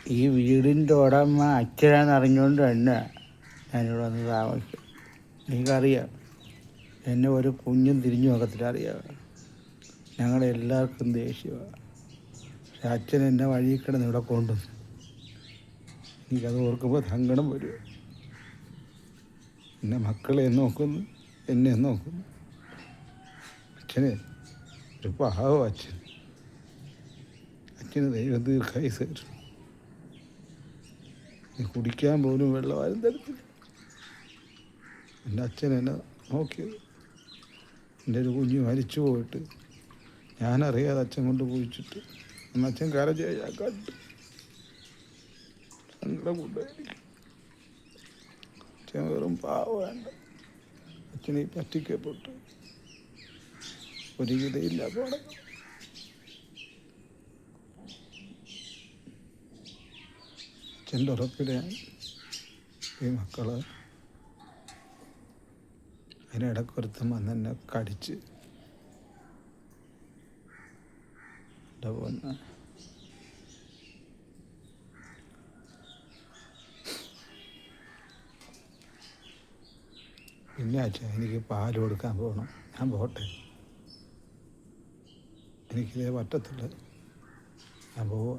ഈ വീടിൻ്റെ ഉടമ അച്ഛനാന്ന് അറിഞ്ഞുകൊണ്ട് തന്നെ ഞാനിവിടെ വന്ന് താമസിക്കും. എനിക്കറിയാം, എന്നെ ഒരു കുഞ്ഞും തിരിഞ്ഞു നോക്കത്തില്ല, അറിയാം. ഞങ്ങളെല്ലാവർക്കും ദേഷ്യമാണ്. പക്ഷെ അച്ഛൻ എന്നെ വഴി കിടന്ന് ഇവിടെ കൊണ്ടുവന്നു. എനിക്കത് ഓർക്കുമ്പോൾ സങ്കടം വരും. എന്നെ മക്കളെ നോക്കുന്നു, എന്നെ നോക്കുന്നു. അച്ഛനെ ഒരു പാവം അച്ഛൻ. അച്ഛന് ദൈവം ദീർഘായുസ്സ് തരും. കുടിക്കാൻ പോലും വെള്ളമാരും തരത്തില്ല. എൻ്റെ അച്ഛൻ എന്നെ നോക്കിയത്. എൻ്റെ ഒരു കുഞ്ഞ് മരിച്ചു പോയിട്ട് ഞാനറിയാതെ അച്ഛൻ കൊണ്ട് കുഴിച്ചിട്ട് അന്ന് അച്ഛൻ കരഞ്ഞ ഞാൻ കണ്ടു. സങ്കടം കൊണ്ടായിരിക്കും. അച്ഛൻ വെറും പാവവേണ്ട. അച്ഛനെ പറ്റിക്കപ്പെട്ടു ഒരു ഗതിയില്ല പോണം. അച്ഛൻ്റെ ഉറപ്പിലാണ് ഈ മക്കള്. അതിനിടക്കൊരുത്തം വന്ന് എന്നെ കടിച്ച് എൻ്റെ പൊന്ന്. പിന്നെ അച്ഛൻ എനിക്ക് പാൽ കൊടുക്കാൻ പോകണം. ഞാൻ പോട്ടെ, എനിക്കിതേ പറ്റത്തില്ല, ഞാൻ പോവാ.